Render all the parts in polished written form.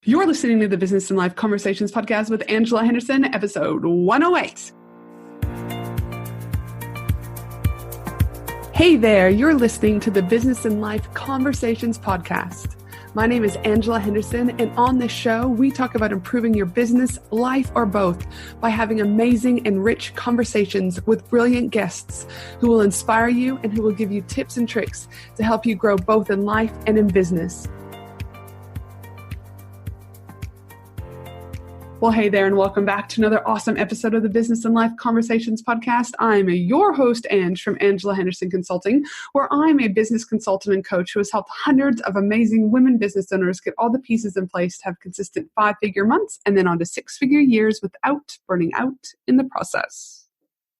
You're listening to the Business and Life Conversations podcast with Angela Henderson, episode 108. Hey there, you're listening to the Business and Life Conversations podcast. My name is Angela Henderson, and on this show, we talk about improving your business, life, or both by having amazing and rich conversations with brilliant guests who will inspire you and who will give you tips and tricks to help you grow both in life and in business. Well, hey there, and welcome back to another awesome episode of the Business and Life Conversations podcast. I'm your host, Ange, from Angela Henderson Consulting, where I'm a business consultant and coach who has helped hundreds of amazing women business owners get all the pieces in place to have consistent 5-figure months and then on to 6-figure years without burning out in the process.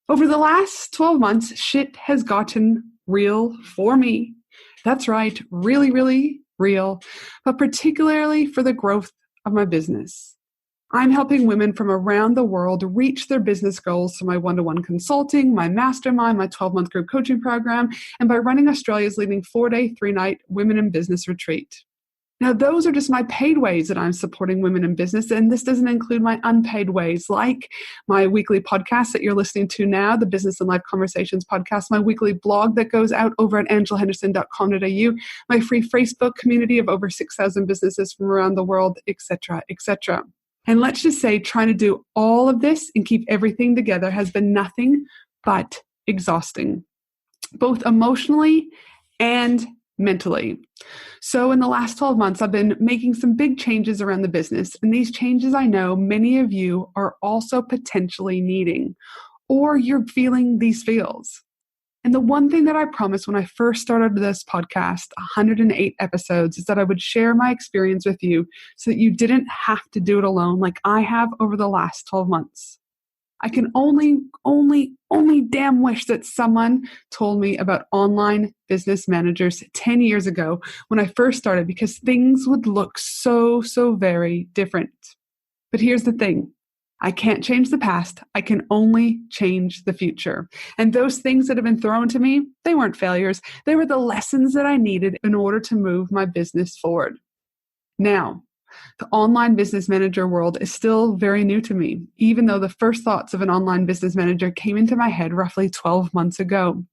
Over the last 12 months, shit has gotten real for me. That's right, really, really real, but particularly for the growth of my business. I'm helping women from around the world reach their business goals through my one-to-one consulting, my mastermind, my 12-month group coaching program, and by running Australia's leading 4-day, 3-night Women in Business retreat. Now, those are just my paid ways that I'm supporting women in business, and this doesn't include my unpaid ways, like my weekly podcast that you're listening to now, the Business and Life Conversations podcast, my weekly blog that goes out over at angelahenderson.com.au, my free Facebook community of over 6,000 businesses from around the world, etc., etc. And let's just say trying to do all of this and keep everything together has been nothing but exhausting, both emotionally and mentally. So in the last 12 months, I've been making some big changes around the business. And these changes I know many of you are also potentially needing, or you're feeling these feels. And the one thing that I promised when I first started this podcast, 108 episodes, is that I would share my experience with you so that you didn't have to do it alone like I have over the last 12 months. I can only damn wish that someone told me about online business managers 10 years ago when I first started, because things would look so very different. But here's the thing. I can't change the past. I can only change the future. And those things that have been thrown to me, they weren't failures. They were the lessons that I needed in order to move my business forward. Now, the online business manager world is still very new to me, even though the first thoughts of an online business manager came into my head roughly 12 months ago.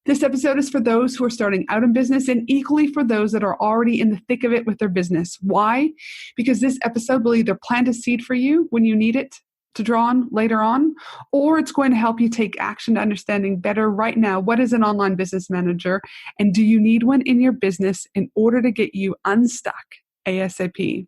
This episode is for those who are starting out in business and equally for those that are already in the thick of it with their business. Why? Because this episode will either plant a seed for you when you need it to draw on later on, or it's going to help you take action to understanding better right now what is an online business manager and do you need one in your business in order to get you unstuck ASAP.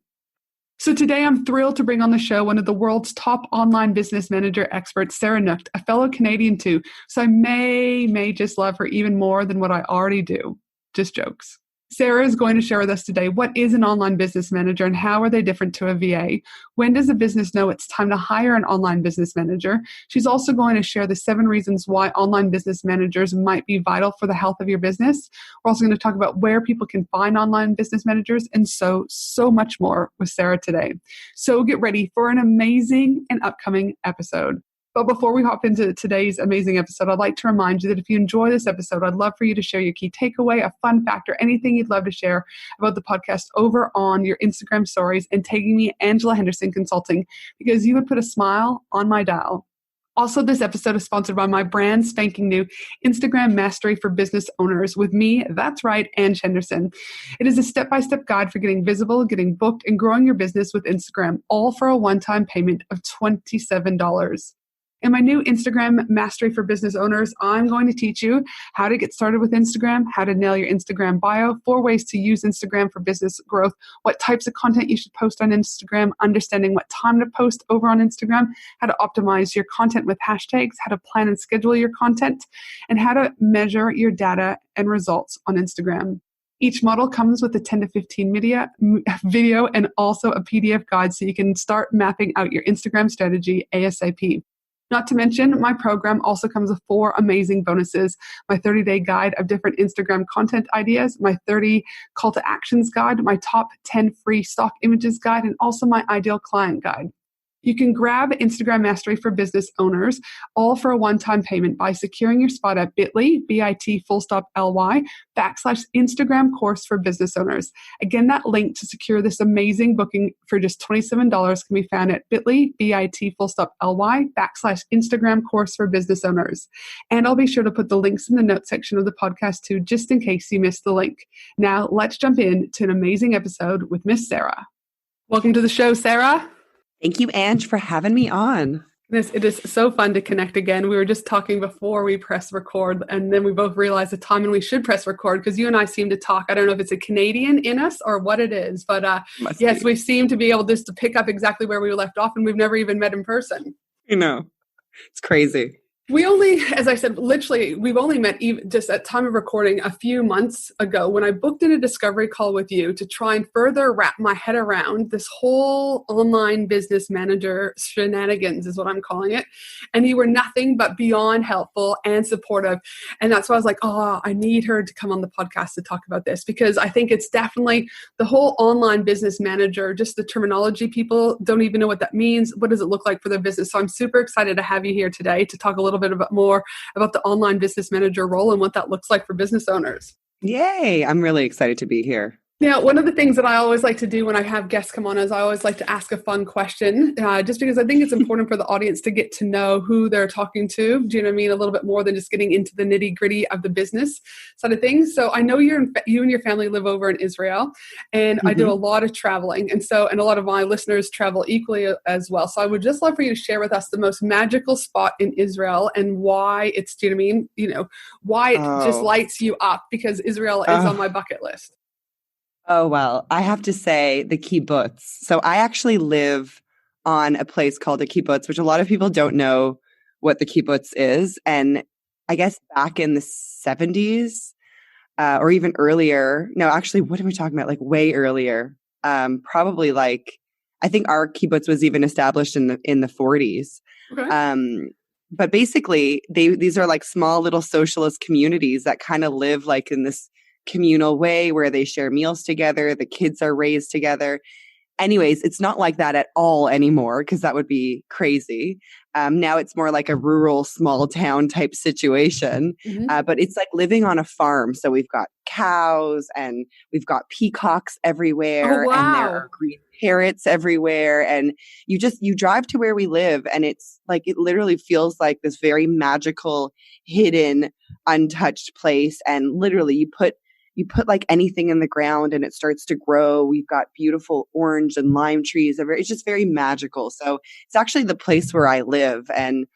So today I'm thrilled to bring on the show one of the world's top online business manager experts, Sarah Noked, a fellow Canadian too. So I may just love her even more than what I already do. Just jokes. Sarah is going to share with us today what is an online business manager and how are they different to a VA? When does a business know it's time to hire an online business manager? She's also going to share the 7 reasons why online business managers might be vital for the health of your business. We're also going to talk about where people can find online business managers and so much more with Sarah today. So get ready for an amazing and upcoming episode. But before we hop into today's amazing episode, I'd like to remind you that if you enjoy this episode, I'd love for you to share your key takeaway, a fun fact, or anything you'd love to share about the podcast over on your Instagram stories and tagging me Angela Henderson Consulting, because you would put a smile on my dial. Also, this episode is sponsored by my brand spanking new Instagram Mastery for Business Owners with me, that's right, Ange Henderson. It is a step-by-step guide for getting visible, getting booked, and growing your business with Instagram, all for a one-time payment of $27. In my new Instagram Mastery for Business Owners, I'm going to teach you how to get started with Instagram, how to nail your Instagram bio, 4 ways to use Instagram for business growth, what types of content you should post on Instagram, understanding what time to post over on Instagram, how to optimize your content with hashtags, how to plan and schedule your content, and how to measure your data and results on Instagram. Each model comes with a 10 to 15 video and also a PDF guide so you can start mapping out your Instagram strategy ASAP. Not to mention, my program also comes with 4 amazing bonuses. My 30-day guide of different Instagram content ideas, my 30 call to actions guide, my top 10 free stock images guide, and also my ideal client guide. You can grab Instagram Mastery for Business Owners, all for a one-time payment by securing your spot at bit.ly/Instagram course for business owners. Again, that link to secure this amazing booking for just $27 can be found at bit.ly/Instagram course for business owners. And I'll be sure to put the links in the notes section of the podcast too, just in case you missed the link. Now, let's jump in to an amazing episode with Miss Sarah. Welcome to the show, Sarah. Thank you, Ange, for having me on. It is so fun to connect again. We were just talking before we press record, and then we both realized the time when we should press record because you and I seem to talk. I don't know if it's a Canadian in us or what it is, but yes, we seem to be able just to pick up exactly where we left off, and we've never even met in person. You know, it's crazy. We only, as I said, literally, we've only met even just at time of recording a few months ago when I booked in a discovery call with you to try and further wrap my head around this whole online business manager shenanigans is what I'm calling it. And you were nothing but beyond helpful and supportive. And that's why I was like, oh, I need her to come on the podcast to talk about this because I think it's definitely the whole online business manager, just the terminology, people don't even know what that means. What does it look like for their business? So I'm super excited to have you here today to talk a little bit more about the online business manager role and what that looks like for business owners. Yay! I'm really excited to be here. Now, one of the things that I always like to do when I have guests come on is I always like to ask a fun question, just because I think it's important for the audience to get to know who they're talking to. Do you know what I mean? A little bit more than just getting into the nitty gritty of the business side of things. So I know you and your family live over in Israel, and I do a lot of traveling. And a lot of my listeners travel equally as well. So I would just love for you to share with us the most magical spot in Israel and why it's, do you know what I mean? You know, why it just lights you up, because Israel is on my bucket list. Oh, well, I have to say the kibbutz. So I actually live on a place called a kibbutz, which a lot of people don't know what the kibbutz is. And I guess back in the 70s or even earlier, no, actually, what are we talking about? Like way earlier, probably like, I think our kibbutz was even established in the 40s. Okay. But basically, these are like small little socialist communities that kind of live like in this communal way where they share meals together, the kids are raised together. Anyways, it's not like that at all anymore because that would be crazy. Now it's more like a rural small town type situation, but it's like living on a farm. So we've got cows and we've got peacocks everywhere, and there are green parrots everywhere. And you drive to where we live, and it's like it literally feels like this very magical, hidden, untouched place. And literally, you put like anything in the ground and it starts to grow. We've got beautiful orange and lime trees. It's just very magical. So it's actually the place where I live. And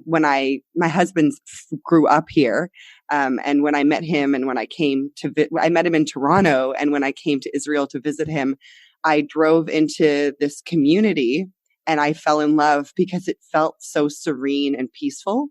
when my husband grew up here, and when I met him and when I came to, I met him in Toronto. And when I came to Israel to visit him, I drove into this community and I fell in love because it felt so serene and peaceful.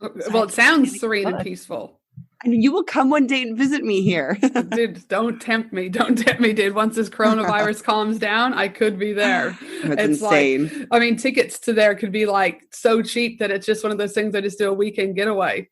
Well, it sounds serene and peaceful. And you will come one day and visit me here. Dude, don't tempt me. Don't tempt me, dude. Once this coronavirus calms down, I could be there. It's insane. Like, I mean, tickets to there could be like so cheap that it's just one of those things I just do a weekend getaway.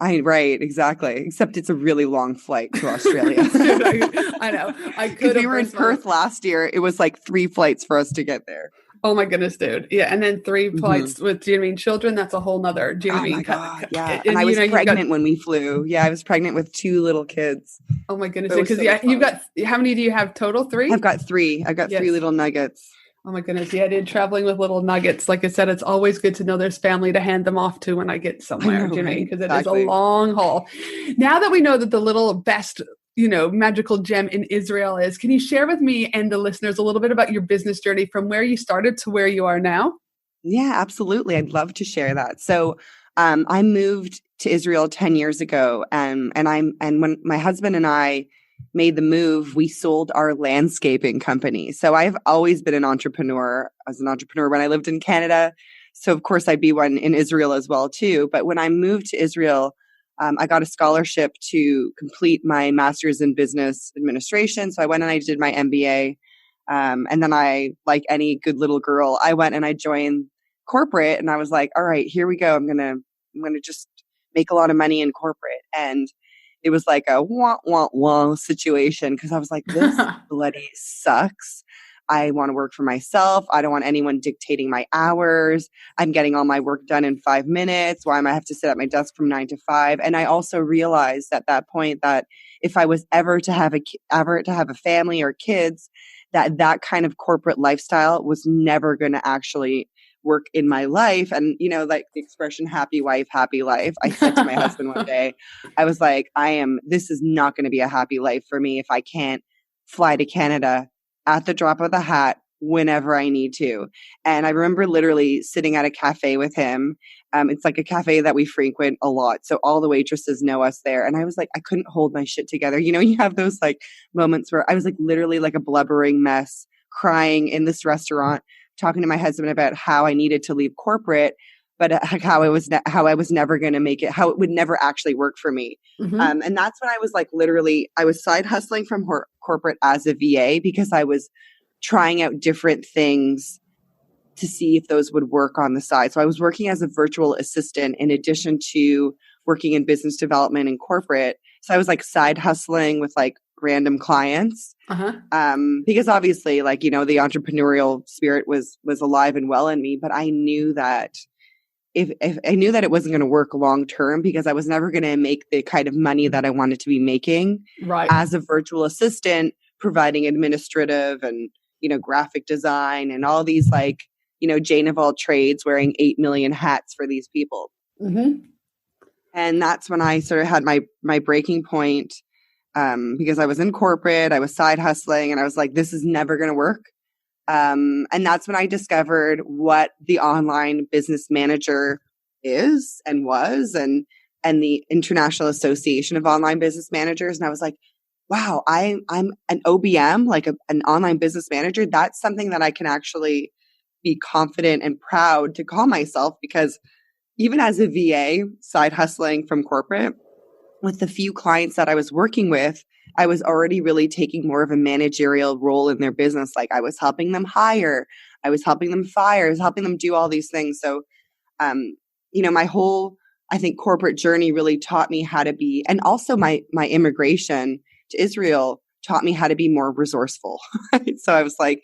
Right, exactly. Except it's a really long flight to Australia. Dude, I know. I could. We were in Perth last year. It was like 3 flights for us to get there. Oh my goodness, dude. Yeah. And then 3 flights with, do you know what I mean, children? That's a whole nother, do you know what I mean? God, yeah. And I was pregnant when we flew. Yeah, I was pregnant with 2 little kids. Oh my goodness. Because you've got, how many do you have total? 3? I've got 3. I've got 3 little nuggets. Oh my goodness. Yeah, dude, traveling with little nuggets. Like I said, it's always good to know there's family to hand them off to when I get somewhere. Do you know what I mean? Because it is a long haul. Now that we know that the little best magical gem in Israel is, can you share with me and the listeners a little bit about your business journey from where you started to where you are now? Yeah, absolutely. I'd love to share that. So I moved to Israel 10 years ago. And when my husband and I made the move, we sold our landscaping company. So I've always been an entrepreneur. I was an entrepreneur when I lived in Canada. So of course I'd be one in Israel as well too. But when I moved to Israel, I got a scholarship to complete my master's in business administration. So I went and I did my MBA. And then I, like any good little girl, I went and I joined corporate, and I was like, all right, here we go. I'm going to just make a lot of money in corporate. And it was like a wah, wah, wah situation, because I was like, this bloody sucks. I want to work for myself. I don't want anyone dictating my hours. I'm getting all my work done in 5 minutes. Why am I have to sit at my desk from 9 to 5? And I also realized at that point that if I was ever to have a family or kids, that kind of corporate lifestyle was never going to actually work in my life. And, like the expression, happy wife, happy life. I said to my husband one day, I was like, this is not going to be a happy life for me if I can't fly to Canada at the drop of the hat whenever I need to. And I remember literally sitting at a cafe with him. It's like a cafe that we frequent a lot. So all the waitresses know us there. And I was like, I couldn't hold my shit together. You have those like moments where I was like literally like a blubbering mess, crying in this restaurant, talking to my husband about how I needed to leave corporate, but how I was never going to make it, how it would never actually work for me. Mm-hmm. And that's when I was like, literally, I was side hustling from corporate as a VA because I was trying out different things to see if those would work on the side. So I was working as a virtual assistant in addition to working in business development and corporate. So I was like side hustling with like random clients. Because obviously like, the entrepreneurial spirit was alive and well in me, but I knew that if I knew that it wasn't going to work long term because I was never going to make the kind of money that I wanted to be making as a virtual assistant, providing administrative and, graphic design and all these like, Jane of all trades wearing 8 million hats for these people. Mm-hmm. And that's when I sort of had my breaking point. Because I was in corporate, I was side hustling, and I was like, this is never going to work. And that's when I discovered what the online business manager is and was, and the International Association of Online Business Managers. And I was like, wow, I'm an OBM, like an online business manager. That's something that I can actually be confident and proud to call myself, because even as a VA, side hustling from corporate, with the few clients that I was working with, I was already really taking more of a managerial role in their business. Like I was helping them hire, I was helping them fire, I was helping them do all these things. So, my whole, I think, corporate journey really taught me how to be, and also my immigration to Israel taught me how to be more resourceful. So I was like,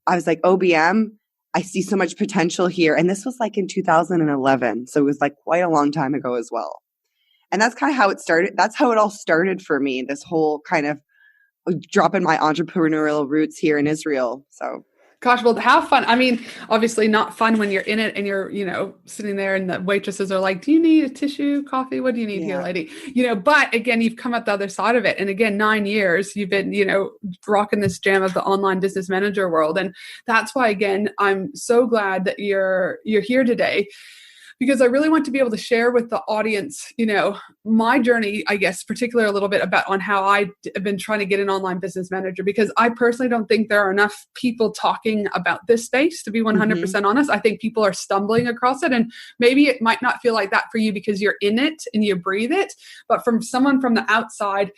OBM, I see so much potential here. And this was like in 2011. So it was like quite a long time ago as well. And that's kind of how it started. That's how it all started for me, this whole kind of dropping my entrepreneurial roots here in Israel. So, gosh, well, have fun. I mean, obviously not fun when you're in it and you're, sitting there and the waitresses are like, do you need a tissue, coffee? What do you need here, lady? But again, you've come out the other side of it. And again, 9 years, you've been, rocking this jam of the online business manager world. And that's why, again, I'm so glad that you're here today, because I really want to be able to share with the audience, my journey, I guess, particularly a little bit about on how I have been trying to get an online business manager, because I personally don't think there are enough people talking about this space, to be 100% honest. I think people are stumbling across it, and maybe it might not feel like that for you because you're in it and you breathe it. But from someone from the outside,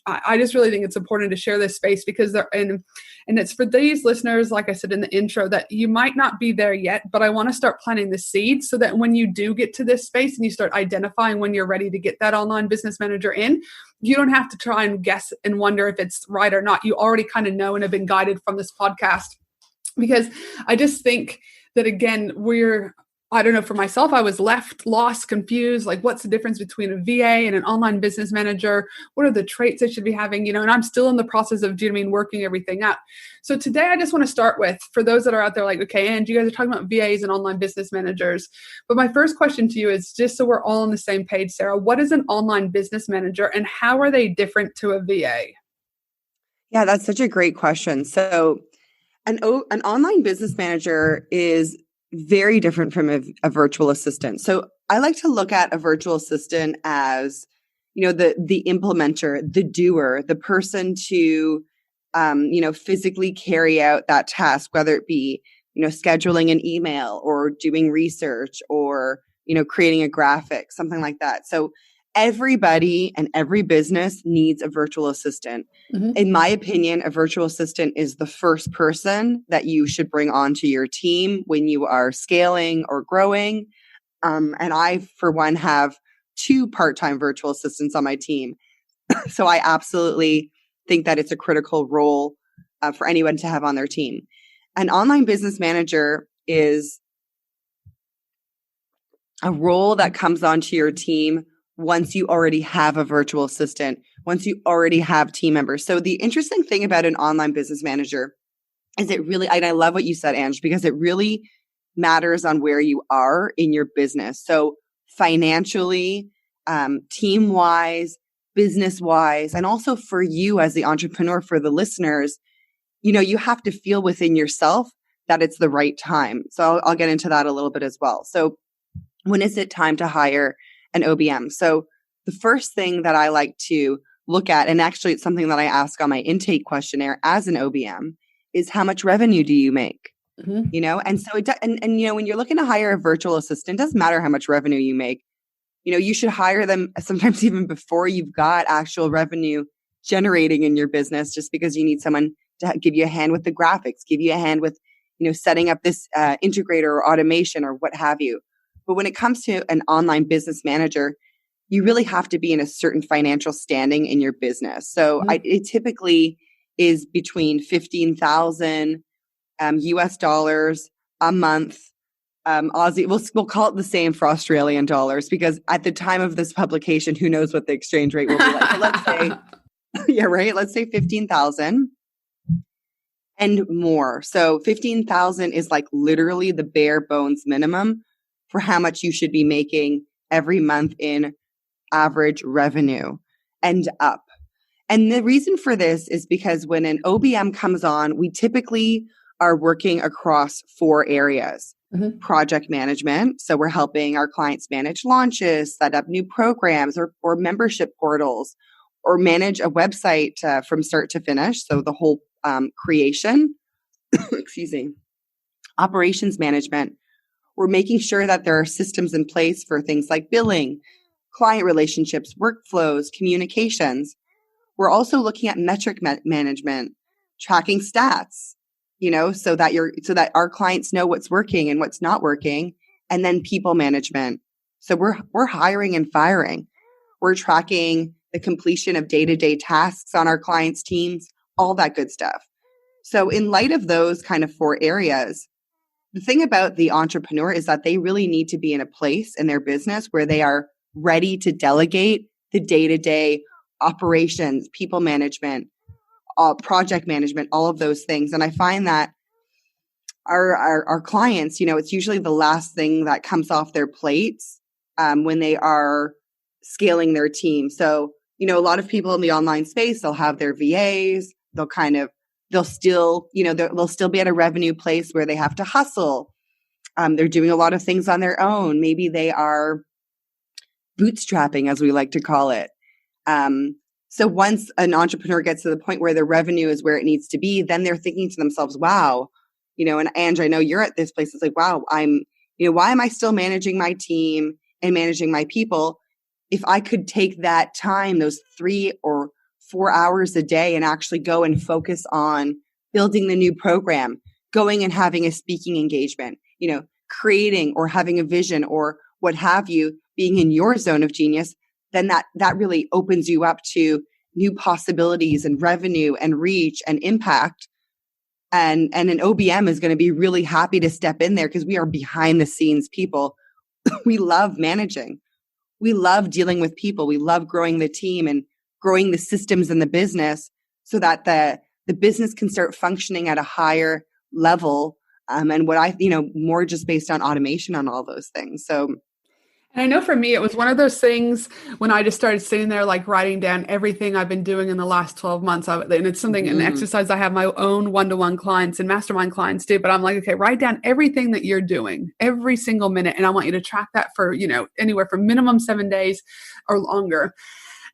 I just really think it's important to share this space, because and it's for these listeners, like I said in the intro, that you might not be there yet, but I want to start planting the seeds so that when you do get to this space and you start identifying when you're ready to get that online business manager in, you don't have to try and guess and wonder if it's right or not. You already kind of know and have been guided from this podcast. Because I just think that, again, I don't know, for myself, I was lost, confused. Like, what's the difference between a VA and an online business manager? What are the traits I should be having? And I'm still in the process of, working everything out. So today I just want to start with, for those that are out there like, okay, and you guys are talking about VAs and online business managers. But my first question to you is, just so we're all on the same page, Sarah, what is an online business manager and how are they different to a VA? Yeah, that's such a great question. So an online business manager is very different from a virtual assistant. So I like to look at a virtual assistant as, the implementer, the doer, the person to, physically carry out that task, whether it be, scheduling an email or doing research or, creating a graphic, something like that. So everybody and every business needs a virtual assistant. Mm-hmm. In my opinion, a virtual assistant is the first person that you should bring onto your team when you are scaling or growing. And I, for one, have 2 part-time virtual assistants on my team. So I absolutely think that it's a critical role for anyone to have on their team. An online business manager is a role that comes onto your team once you already have a virtual assistant, once you already have team members. So the interesting thing about an online business manager is it really, and I love what you said, Ange, because it really matters on where you are in your business. So financially, team-wise, business-wise, and also for you as the entrepreneur, for the listeners, you have to feel within yourself that it's the right time. So I'll get into that a little bit as well. So when is it time to hire an OBM? So the first thing that I like to look at, and actually it's something that I ask on my intake questionnaire as an OBM, is how much revenue do you make? Mm-hmm. And so when you're looking to hire a virtual assistant, it doesn't matter how much revenue you make. You should hire them sometimes even before you've got actual revenue generating in your business, just because you need someone to give you a hand with the graphics, give you a hand with, setting up this integrator or automation or what have you. But when it comes to an online business manager, you really have to be in a certain financial standing in your business. So it typically is between 15,000 US dollars a month. Aussie, we'll call it the same for Australian dollars, because at the time of this publication, who knows what the exchange rate will be like. But let's say, yeah, right. Let's say 15,000 and more. So 15,000 is like literally the bare bones minimum for how much you should be making every month in average revenue and up. And the reason for this is because when an OBM comes on, we typically are working across 4 areas. Mm-hmm. Project management. So we're helping our clients manage launches, set up new programs or membership portals, or manage a website from start to finish. So the whole creation, excuse me, operations management. We're making sure that there are systems in place for things like billing, client relationships, workflows, communications. We're also looking at metric management, tracking stats, so that our clients know what's working and what's not working, and then people management. So we're hiring and firing. We're tracking the completion of day-to-day tasks on our clients' teams, all that good stuff. So in light of those kind of 4 areas, the thing about the entrepreneur is that they really need to be in a place in their business where they are ready to delegate the day-to-day operations, people management, project management, all of those things. And I find that our clients, it's usually the last thing that comes off their plates when they are scaling their team. So, a lot of people in the online space, they'll have their VAs, they'll still be at a revenue place where they have to hustle. They're doing a lot of things on their own. Maybe they are bootstrapping, as we like to call it. So once an entrepreneur gets to the point where their revenue is where it needs to be, then they're thinking to themselves, wow, and Ange, I know you're at this place. It's like, wow, why am I still managing my team and managing my people? If I could take that time, those 3 or 4 hours a day, and actually go and focus on building the new program, going and having a speaking engagement, creating or having a vision or what have you, being in your zone of genius, then that really opens you up to new possibilities and revenue and reach and impact. And an OBM is going to be really happy to step in there because we are behind the scenes people. We love managing. We love dealing with people. We love growing the team and growing the systems in the business so that the business can start functioning at a higher level. And what more just based on automation on all those things. So, and I know for me, it was one of those things when I just started sitting there, like writing down everything I've been doing in the last 12 months. And it's something, an exercise I have my own one-to-one clients and mastermind clients do. But I'm like, okay, write down everything that you're doing every single minute. And I want you to track that for, anywhere from minimum 7 days or longer.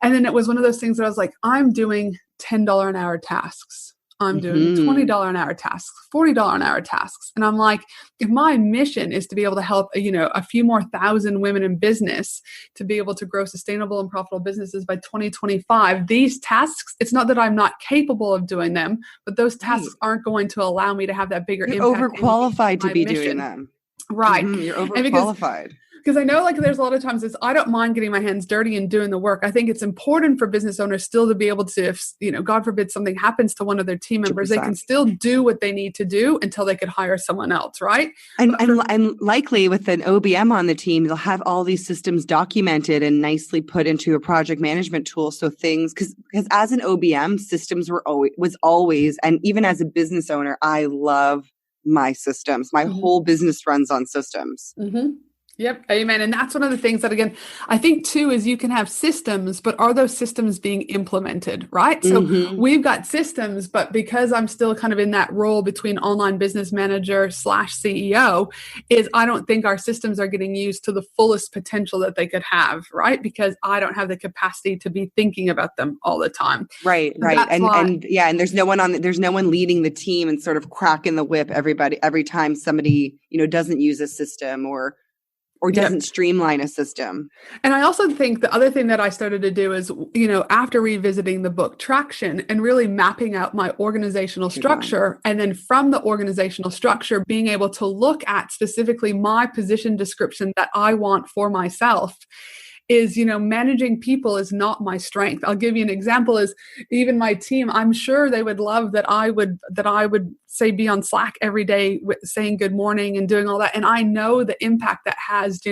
And then it was one of those things that I was like, I'm doing $10 an hour tasks. I'm doing $20 an hour tasks, $40 an hour tasks. And I'm like, if my mission is to be able to help, a few more thousand women in business to be able to grow sustainable and profitable businesses by 2025, these tasks, it's not that I'm not capable of doing them, but those tasks aren't going to allow me to have that bigger You're impact. Overqualified to be doing them. Right. You're overqualified. Because I know like there's a lot of times is I don't mind getting my hands dirty and doing the work. I think it's important for business owners still to be able to, if, God forbid something happens to one of their team members, 100%. they can still do what they need to do until they could hire someone else, right? And likely with an OBM on the team, they'll have all these systems documented and nicely put into a project management tool. So things, because as an OBM, systems was always, and even as a business owner, I love my systems. My whole business runs on systems. Yep. Amen. And that's one of the things that, again, I think too, is you can have systems, but are those systems being implemented, right? So we've got systems, but because I'm still kind of in that role between online business manager / CEO, is I don't think our systems are getting used to the fullest potential that they could have, right? Because I don't have the capacity to be thinking about them all the time. Right. And there's no one leading the team and sort of cracking the whip every time somebody, doesn't use a system or doesn't streamline a system. And I also think the other thing that I started to do is, after revisiting the book Traction and really mapping out my organizational structure, and then from the organizational structure, being able to look at specifically my position description that I want for myself, is, managing people is not my strength. I'll give you an example is even my team, I'm sure they would love that I would say be on Slack every day saying good morning and doing all that. And I know the impact that has,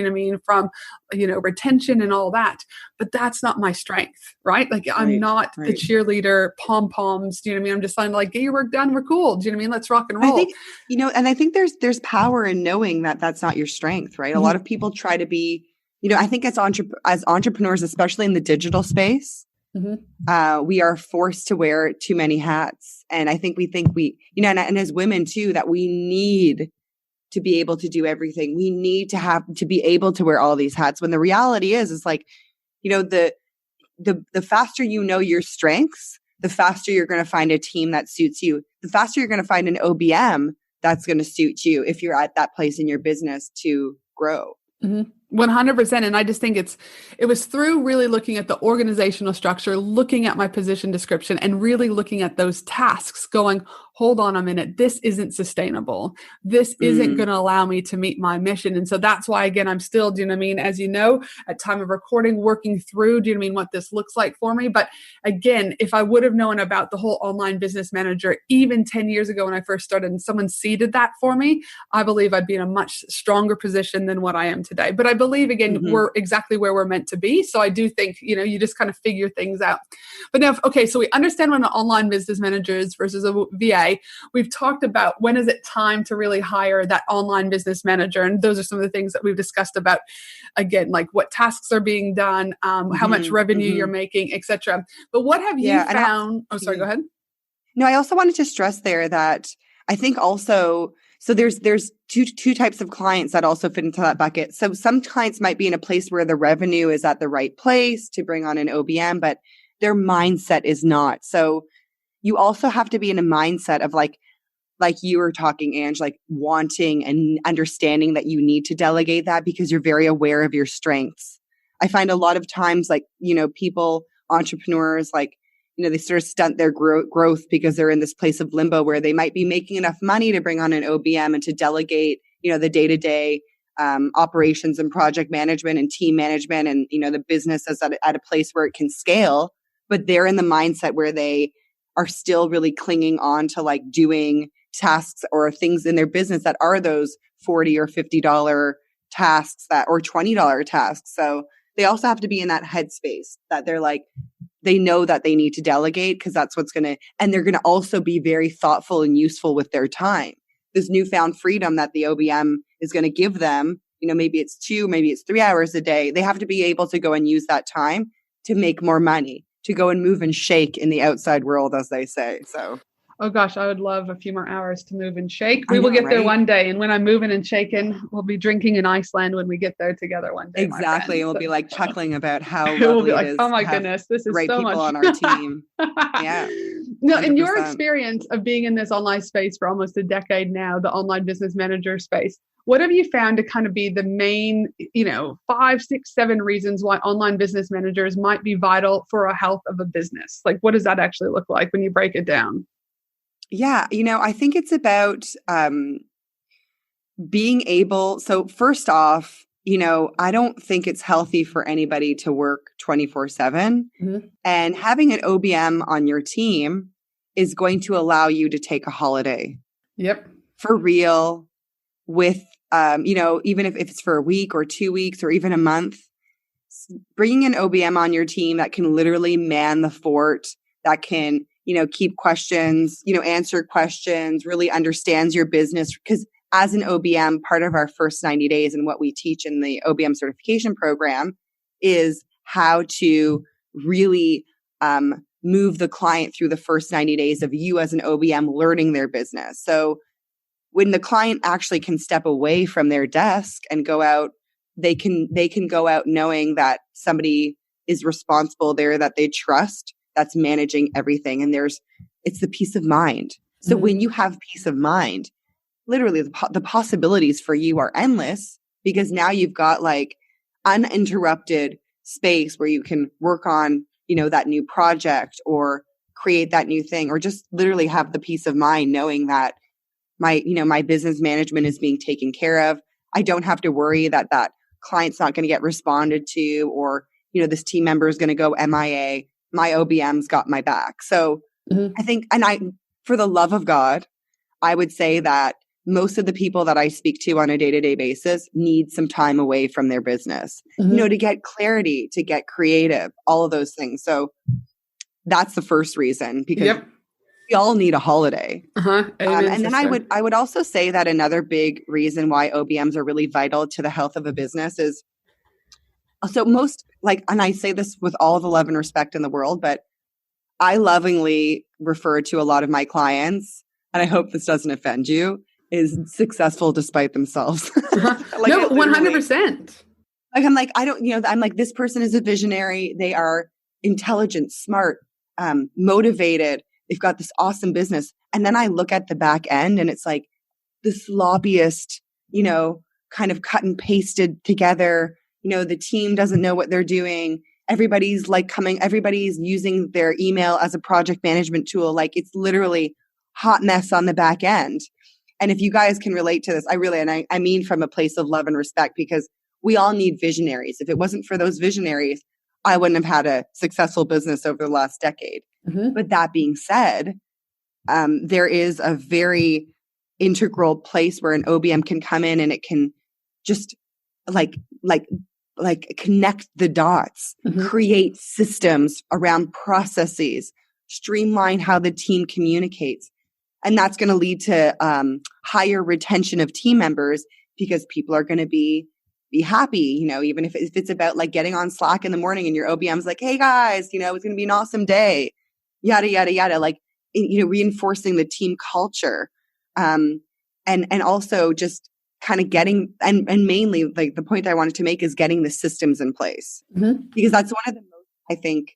from, retention and all that, but that's not my strength, right? Like I'm not the cheerleader pom-poms, I'm just like, get your work done. We're cool. Let's rock and roll. I think, and I think there's power in knowing that that's not your strength, right? A lot of people try to be, I think as entrepreneurs, especially in the digital space, we are forced to wear too many hats. And I think we, and as women too, that we need to be able to do everything. We need to be able to wear all these hats when the reality is like, the faster you know your strengths, the faster you're going to find a team that suits you. The faster you're going to find an OBM that's going to suit you if you're at that place in your business to grow. 100%. And I just think it was through really looking at the organizational structure, looking at my position description, and really looking at those tasks going, hold on a minute, this isn't sustainable. This isn't going to allow me to meet my mission. And so that's why, again, I'm still, as at time of recording, working through, what this looks like for me. But again, if I would have known about the whole online business manager, even 10 years ago when I first started and someone seeded that for me, I believe I'd be in a much stronger position than what I am today. But I believe, again, we're exactly where we're meant to be. So I do think, you just kind of figure things out. But now, okay, so we understand what an online business manager is versus a VA. We've talked about when is it time to really hire that online business manager. And those are some of the things that we've discussed about, again, like what tasks are being done, how much revenue you're making, etc. But what have you found? Sorry, go ahead. No, I also wanted to stress there that I think also, so there's two types of clients that also fit into that bucket. So some clients might be in a place where the revenue is at the right place to bring on an OBM, but their mindset is not. So you also have to be in a mindset of like you were talking, Ange, like wanting and understanding that you need to delegate that because you're very aware of your strengths. I find a lot of times like, people, entrepreneurs, like, they sort of stunt their growth because they're in this place of limbo where they might be making enough money to bring on an OBM and to delegate, the day-to-day operations and project management and team management and, the business is at a place where it can scale, but they're in the mindset where they are still really clinging on to like doing tasks or things in their business that are those $40 or $50 tasks or $20 tasks. So they also have to be in that headspace that they're like, they know that they need to delegate because that's what's and they're going to also be very thoughtful and useful with their time. This newfound freedom that the OBM is going to give them, maybe it's 2, maybe it's 3 hours a day. They have to be able to go and use that time to make more money, to go and move and shake in the outside world, as they say. So, oh gosh, I would love a few more hours to move and shake. We will get there one day. And when I'm moving and shaking, we'll be drinking in Iceland when we get there together one day. Exactly. And we'll be like chuckling about how lovely we'll be like, it is. Oh my goodness, this is great so people much on our team. Yeah. No, in your experience of being in this online space for almost a decade now, the online business manager space, what have you found to kind of be the main, 5, 6, 7 reasons why online business managers might be vital for a health of a business? Like, what does that actually look like when you break it down? Yeah, I think it's about being able. So first off, I don't think it's healthy for anybody to work 24/7. Mm-hmm. And having an OBM on your team is going to allow you to take a holiday. Yep. For real, with, even if it's for a week or 2 weeks or even a month, bringing an OBM on your team that can literally man the fort, that can, keep questions, answer questions, really understands your business. Because as an OBM, part of our first 90 days and what we teach in the OBM certification program is how to really move the client through the first 90 days of you as an OBM learning their business. So when the client actually can step away from their desk and go out, they can go out knowing that somebody is responsible there that they trust, that's managing everything. And it's the peace of mind. So when you have peace of mind, literally the possibilities for you are endless, because now you've got like uninterrupted space where you can work on, that new project or create that new thing, or just literally have the peace of mind knowing that my business management is being taken care of. I don't have to worry that client's not going to get responded to, or, this team member is going to go MIA. My OBM's got my back. So I think, for the love of God, I would say that most of the people that I speak to on a day-to-day basis need some time away from their business, to get clarity, to get creative, all of those things. So that's the first reason, because we all need a holiday. Amen, and then I would also say that another big reason why OBMs are really vital to the health of a business is, so and I say this with all the love and respect in the world, but I lovingly refer to a lot of my clients, and I hope this doesn't offend you, is successful despite themselves. No, 100%. I'm like, I'm like, this person is a visionary. They are intelligent, smart, motivated. They've got this awesome business. And then I look at the back end and it's like this lobbyist, kind of cut and pasted together. The team doesn't know what they're doing. Everybody's using their email as a project management tool. Like, it's literally hot mess on the back end. And if you guys can relate to this, I mean from a place of love and respect, because we all need visionaries. If it wasn't for those visionaries, I wouldn't have had a successful business over the last decade. But that being said, there is a very integral place where an OBM can come in and it can just like connect the dots, create systems around processes, streamline how the team communicates. And that's going to lead to higher retention of team members, because people are going to be happy, even if it's about like getting on Slack in the morning and your OBM's like, hey guys, it's going to be an awesome day, yada, yada, yada, like, reinforcing the team culture. And also just kind of getting, and mainly like the point I wanted to make is getting the systems in place, because that's one of the most, I think,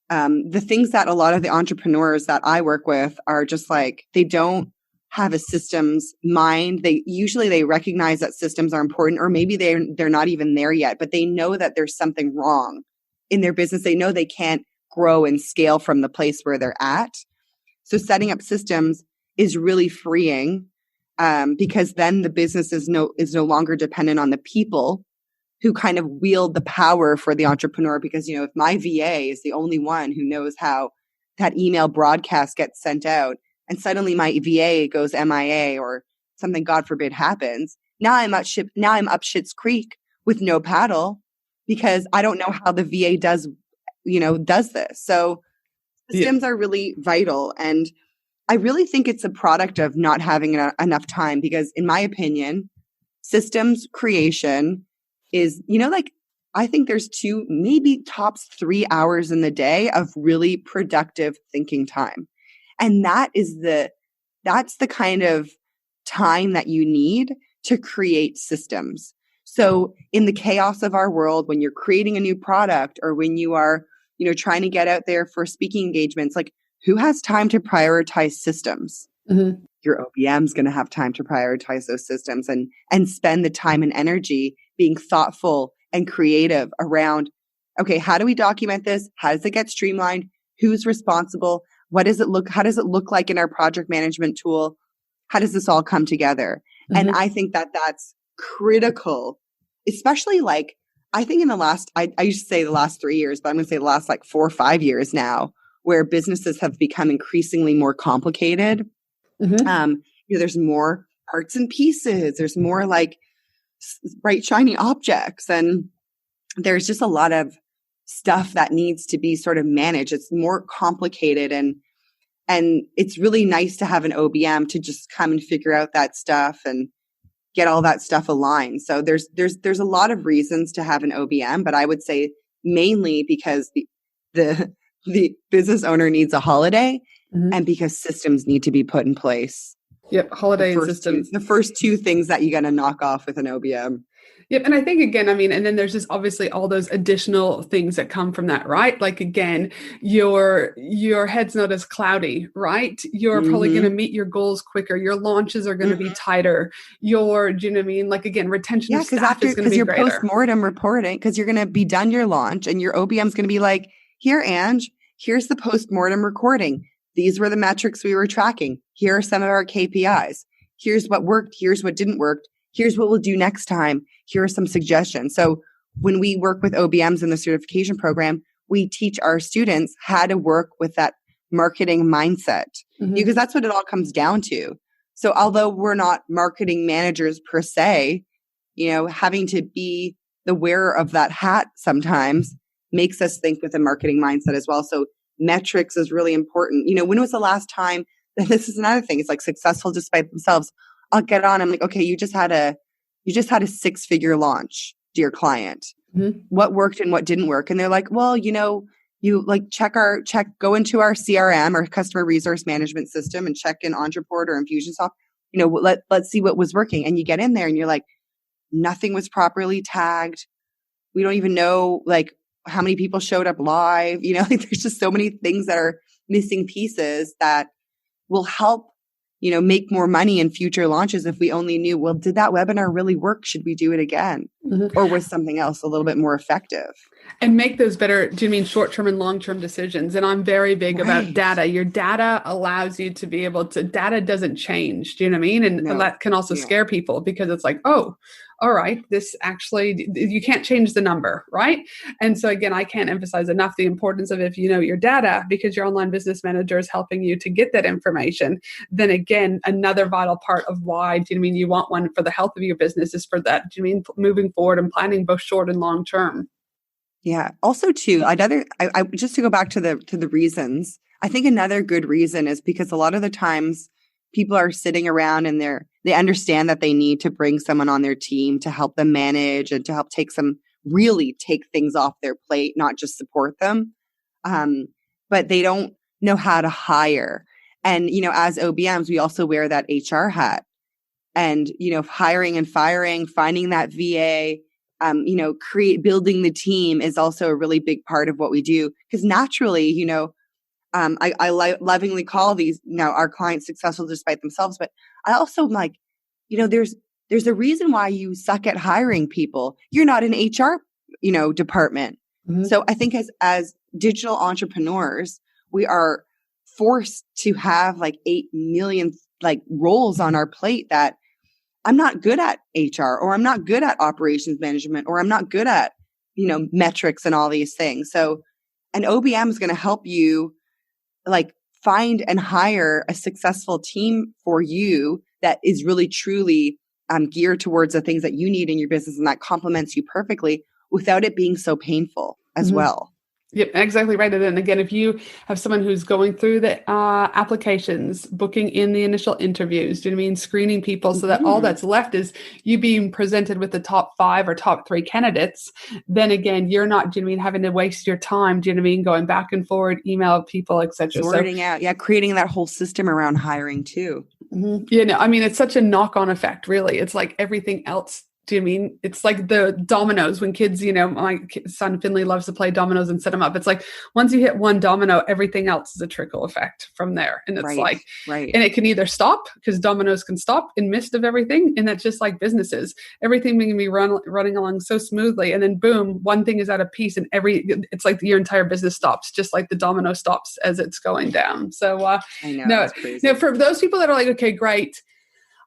the things that a lot of the entrepreneurs that I work with are just like, they don't have a systems mind. They recognize that systems are important, or maybe they're not even there yet, but they know that there's something wrong in their business. They know they can't grow and scale from the place where they're at. So setting up systems is really freeing, because then the business is no longer dependent on the people who kind of wield the power for the entrepreneur. Because, if my VA is the only one who knows how that email broadcast gets sent out, and suddenly my VA goes MIA or something, God forbid, happens, now I'm up Schitt's Creek with no paddle, because I don't know how the VA does this. So systems are really vital. And I really think it's a product of not having enough time, because in my opinion, systems creation is, I think there's 2, maybe tops 3 hours in the day of really productive thinking time. And that's the kind of time that you need to create systems. So in the chaos of our world, when you're creating a new product, or when you are, trying to get out there for speaking engagements, like, who has time to prioritize systems? Your OBM's going to have time to prioritize those systems and spend the time and energy being thoughtful and creative around, okay, how do we document this? How does it get streamlined? Who's responsible? How does it look like in our project management tool? How does this all come together? And I think that that's critical especially like, I think in the last, I used to say the last 3 years, but I'm going to say the last like 4 or 5 years now, where businesses have become increasingly more complicated. There's more parts and pieces. There's more like bright, shiny objects. And there's just a lot of stuff that needs to be sort of managed. It's more complicated. And it's really nice to have an OBM to just come and figure out that stuff and get all that stuff aligned. So there's a lot of reasons to have an OBM, but I would say mainly because the business owner needs a holiday and because systems need to be put in place. Yep. Holiday and systems. The first two things that you got to knock off with an OBM. Yep. And I think, again, I mean, and then there's just obviously all those additional things that come from that, right? Like, again, your head's not as cloudy, right? You're probably going to meet your goals quicker. Your launches are going to be tighter. Do you know what I mean? Like, again, retention of staff is going to be greater. Because your post-mortem reporting, because you're going to be done your launch and your OBM is going to be like, here, Ange, here's the post-mortem recording. These were the metrics we were tracking. Here are some of our KPIs. Here's what worked. Here's what didn't work. Here's what we'll do next time. Here are some suggestions. So when we work with OBMs in the certification program, we teach our students how to work with that marketing mindset because that's what it all comes down to. So although we're not marketing managers per se, having to be the wearer of that hat sometimes makes us think with a marketing mindset as well. So metrics is really important. When was the last time, and this is another thing, it's like successful despite themselves. I'll get on. I'm like, okay, you just had a 6-figure launch, dear client. What worked and what didn't work? And they're like, well, you like go into our CRM or customer resource management system and check in Ontraport or Infusionsoft. Let's see what was working. And you get in there and you're like, nothing was properly tagged. We don't even know like how many people showed up live. Like there's just so many things that are missing pieces that will help make more money in future launches if we only knew, well, did that webinar really work? Should we do it again? Or was something else a little bit more effective? And make those better, do you mean short-term and long-term decisions? And I'm very big about data. Your data allows you to be able to, data doesn't change. Do you know what I mean? And that can also scare people because it's like, oh, all right, this actually, you can't change the number, right? And so again, I can't emphasize enough the importance of if you know your data, because your online business manager is helping you to get that information. Then again, another vital part of why, do you mean you want one for the health of your business is for that, do you mean moving forward and planning both short and long term? Yeah. Also too, I just to go back to the reasons, I think another good reason is because a lot of the times people are sitting around and they understand that they need to bring someone on their team to help them manage and to help take things off their plate, not just support them. But they don't know how to hire. And, as OBMs, we also wear that HR hat and, hiring and firing, finding that VA, building the team is also a really big part of what we do. Because naturally, I lovingly call these now our clients successful despite themselves. But I also am like, there's a reason why you suck at hiring people. You're not an HR, department. So I think as digital entrepreneurs, we are forced to have like 8 million like roles on our plate that I'm not good at HR, or I'm not good at operations management, or I'm not good at, metrics and all these things. So an OBM is going to help you like find and hire a successful team for you that is really truly geared towards the things that you need in your business and that complements you perfectly without it being so painful as well. Yep, exactly right. And then again, if you have someone who's going through the applications, booking in the initial interviews, do you know what I mean? Screening people so that all that's left is you being presented with the top 5 or top 3 candidates, then again, you're not, do you know what I mean, having to waste your time, do you know what I mean, going back and forward, email people, etc. Sorting out, creating that whole system around hiring too. It's such a knock-on effect, really. It's like everything else. Do you mean it's like the dominoes when kids, my son Finley loves to play dominoes and set them up. It's like once you hit one domino, everything else is a trickle effect from there. And it's and it can either stop because dominoes can stop in midst of everything. And that's just like businesses. Everything can be running along so smoothly. And then boom, one thing is out of piece and it's like your entire business stops, just like the domino stops as it's going down. So I know, no, for those people that are like, okay, great.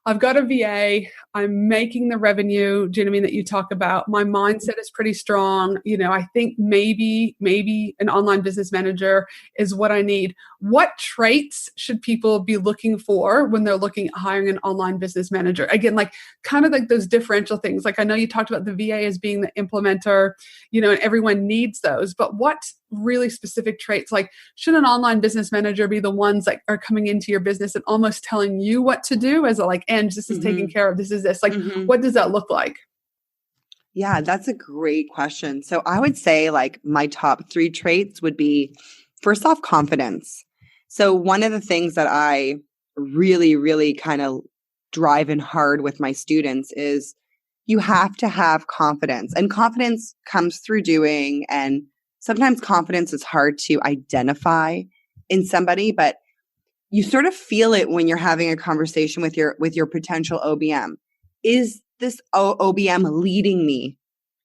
I've got a VA. I'm making the revenue, do you know what I mean, that you talk about. My mindset is pretty strong. I think maybe an online business manager is what I need. What traits should people be looking for when they're looking at hiring an online business manager? Again, like kind of like those differential things. Like I know you talked about the VA as being the implementer, and everyone needs those, but what really specific traits, like should an online business manager be the ones that are coming into your business and almost telling you what to do as a like, and this is taken care of, this is this, like what does that look like? Yeah, that's a great question. So I would say like my top 3 traits would be, first off, confidence. So one of the things that I really, really kind of drive in hard with my students is you have to have confidence, and confidence comes through doing. And sometimes confidence is hard to identify in somebody, but you sort of feel it when you're having a conversation with your potential OBM. Is this OBM leading me?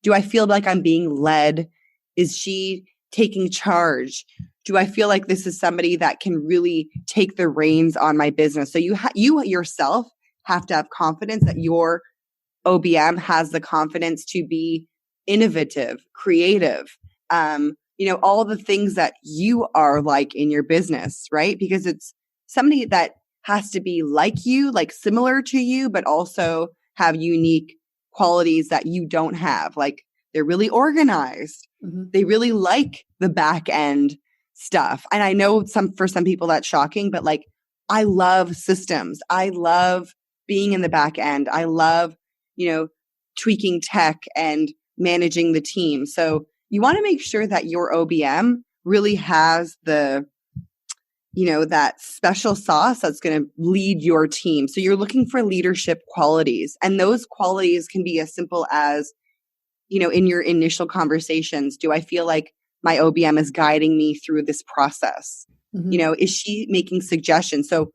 Do I feel like I'm being led? Is she taking charge? Do I feel like this is somebody that can really take the reins on my business? So you yourself have to have confidence that your OBM has the confidence to be innovative, creative, all the things that you are like in your business, right? Because it's somebody that has to be like you, like similar to you, but also have unique qualities that you don't have. Like they're really organized. They really like the back end stuff. And I know for some people that's shocking, but like I love systems. I love being in the back end. I love, tweaking tech and managing the team. So you want to make sure that your OBM really has the, that special sauce that's going to lead your team. So you're looking for leadership qualities, and those qualities can be as simple as, in your initial conversations, do I feel like my OBM is guiding me through this process? Is she making suggestions? So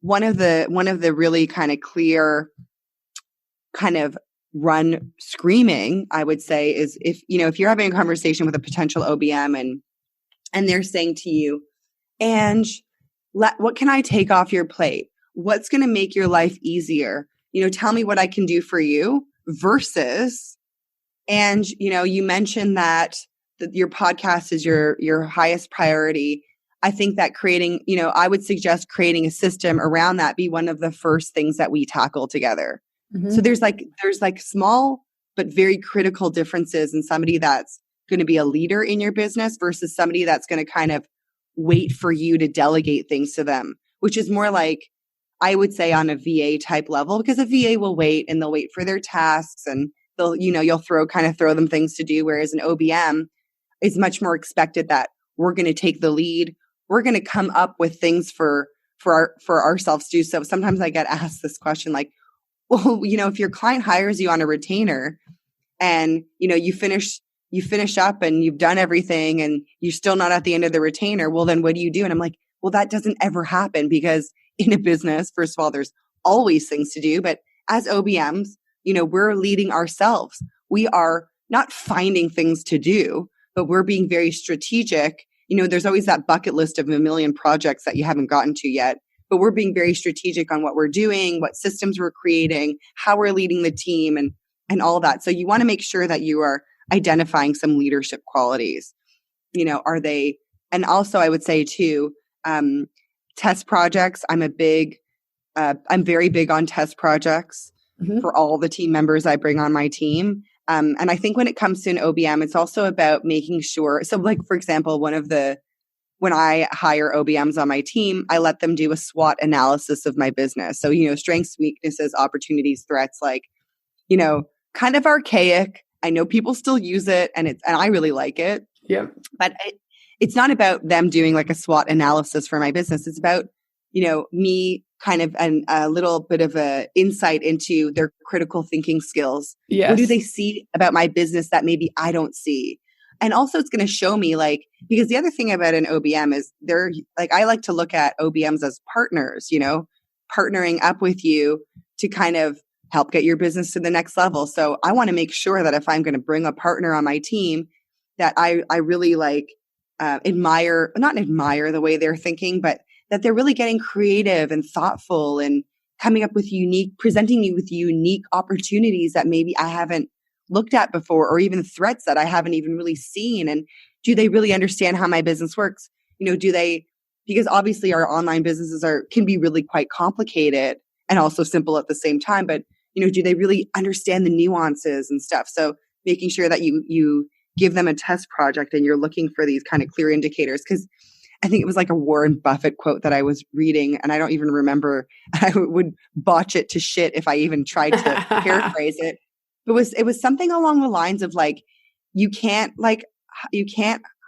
one of the really kind of clear kind of run screaming, I would say, is if you're having a conversation with a potential OBM and they're saying to you, Ange, what can I take off your plate? What's going to make your life easier? Tell me what I can do for you versus, and, you mentioned that your podcast is your highest priority. I think that creating, I would suggest creating a system around that be one of the first things that we tackle together. So there's like small but very critical differences in somebody that's going to be a leader in your business versus somebody that's going to kind of wait for you to delegate things to them, which is more like, I would say, on a VA type level, because a VA will wait and they'll wait for their tasks and they'll, you'll throw them things to do. Whereas an OBM is much more expected that we're going to take the lead. We're going to come up with things for ourselves to do. So sometimes I get asked this question like, well, if your client hires you on a retainer and, you finish up and you've done everything and you're still not at the end of the retainer, well, then what do you do? And I'm like, well, that doesn't ever happen, because in a business, first of all, there's always things to do. But as OBMs, we're leading ourselves. We are not finding things to do, but we're being very strategic. There's always that bucket list of a million projects that you haven't gotten to yet. But we're being very strategic on what we're doing, what systems we're creating, how we're leading the team, and all that. So you want to make sure that you are identifying some leadership qualities. Are they, and also I would say too, test projects. I'm very big on test projects for all the team members I bring on my team. And I think when it comes to an OBM, it's also about making sure. So like, for example, when I hire OBMs on my team, I let them do a SWOT analysis of my business. So, strengths, weaknesses, opportunities, threats, like, kind of archaic. I know people still use it and I really like it. Yeah. But it's not about them doing like a SWOT analysis for my business. It's about, me kind of a little bit of a insight into their critical thinking skills. Yes. What do they see about my business that maybe I don't see? And also it's going to show me because the other thing about an OBM is I like to look at OBMs as partners, partnering up with you to kind of help get your business to the next level. So I want to make sure that if I'm going to bring a partner on my team, that I really not admire the way they're thinking, but that they're really getting creative and thoughtful and coming up with presenting you with unique opportunities that maybe I haven't looked at before, or even threats that I haven't even really seen? And do they really understand how my business works? Because obviously our online businesses can be really quite complicated and also simple at the same time, but do they really understand the nuances and stuff? So making sure that you give them a test project and you're looking for these kind of clear indicators. Because I think it was like a Warren Buffett quote that I was reading, and I don't even remember. I would botch it to shit if I even tried to paraphrase it. It was something along the lines of like, you can't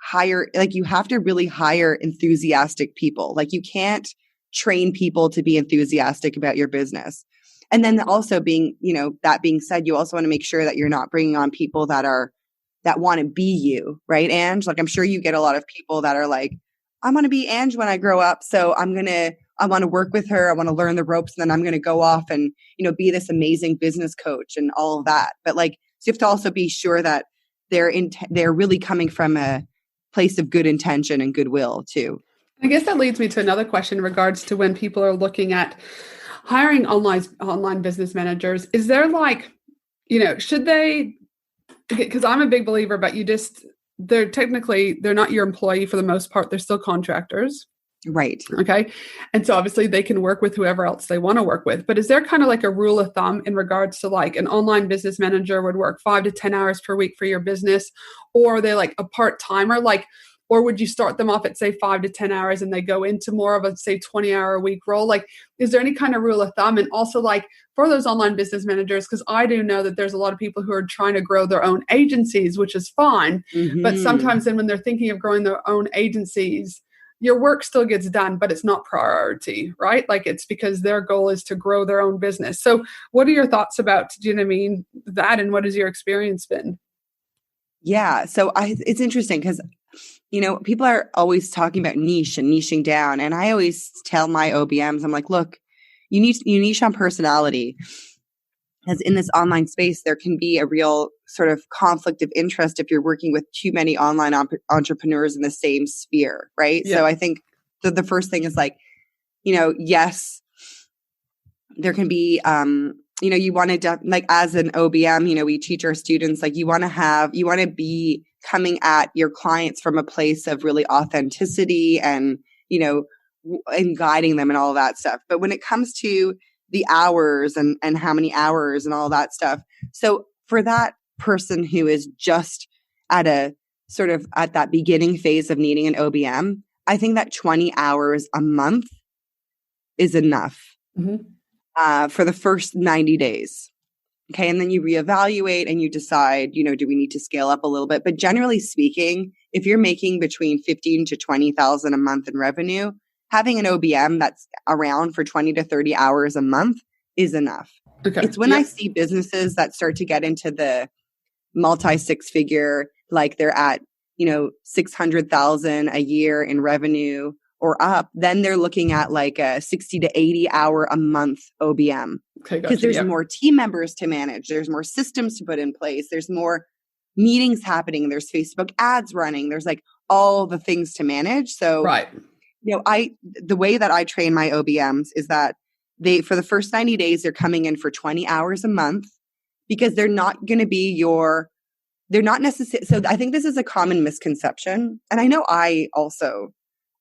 hire, like you have to really hire enthusiastic people. Like you can't train people to be enthusiastic about your business. And then also that being said, you also want to make sure that you're not bringing on people that want to be you, right, Ange? Like I'm sure you get a lot of people that are like, I want to be Ange when I grow up. So I want to work with her. I want to learn the ropes, and then I'm going to go off and, be this amazing business coach and all of that. But like, so you have to also be sure that they're really coming from a place of good intention and goodwill too. I guess that leads me to another question in regards to when people are looking at hiring online business managers. Is there like, should they, because I'm a big believer, but they're not your employee for the most part. They're still contractors. Right. Okay. And so obviously they can work with whoever else they want to work with. But is there kind of like a rule of thumb in regards to like an online business manager would work 5 to 10 hours per week for your business? Or are they like a part-timer? Or would you start them off at say 5 to 10 hours and they go into more of a say 20-hour a week role? Like, is there any kind of rule of thumb? And also like for those online business managers, because I do know that there's a lot of people who are trying to grow their own agencies, which is fine. Mm-hmm. But sometimes then when they're thinking of growing their own agencies, your work still gets done, but it's not priority, right? Like it's because their goal is to grow their own business. So what are your thoughts about, do you know what I mean, that, and what has your experience been? Yeah. So it's interesting because, people are always talking about niche and niching down. And I always tell my OBMs, I'm like, look, you niche on personality. Because in this online space, there can be a real sort of conflict of interest if you're working with too many online entrepreneurs in the same sphere, right? Yeah. So I think the first thing is like, yes, there can be, you want to, like as an OBM, we teach our students, like you want to be coming at your clients from a place of really authenticity and, and guiding them and all of that stuff. But when it comes to the hours and how many hours and all that stuff. So for that person who is just at that beginning phase of needing an OBM, I think that 20 hours a month is enough for the first 90 days. Okay. And then you reevaluate and you decide, do we need to scale up a little bit? But generally speaking, if you're making between 15 to 20,000 a month in revenue, having an OBM that's around for 20 to 30 hours a month is enough. Okay. It's when I see businesses that start to get into the multi-six figure, like they're at, 600,000 a year in revenue or up, then they're looking at like a 60 to 80 hour a month OBM. Okay, because there's more team members to manage. There's more systems to put in place. There's more meetings happening. There's Facebook ads running. There's like all the things to manage. So right. The way that I train my OBMs is that for the first 90 days, they're coming in for 20 hours a month because they're not going to be they're not necessarily. So I think this is a common misconception. And I know I also,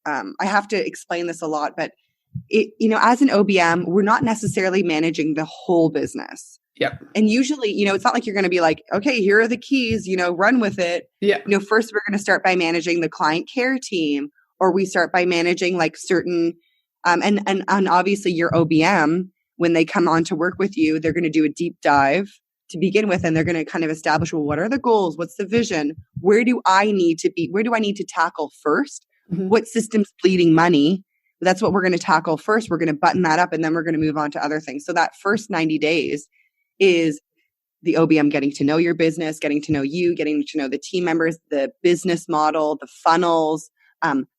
I have to explain this a lot, but as an OBM, we're not necessarily managing the whole business. Yep. And usually, it's not like you're going to be like, okay, here are the keys, run with it. Yeah. First we're going to start by managing the client care team. Or we start by managing like certain, and obviously your OBM, when they come on to work with you, they're going to do a deep dive to begin with. And they're going to kind of establish, well, what are the goals? What's the vision? Where do I need to be? Where do I need to tackle first? Mm-hmm. What system's bleeding money? That's what we're going to tackle first. We're going to button that up and then we're going to move on to other things. So that first 90 days is the OBM getting to know your business, getting to know you, getting to know the team members, the business model, the funnels,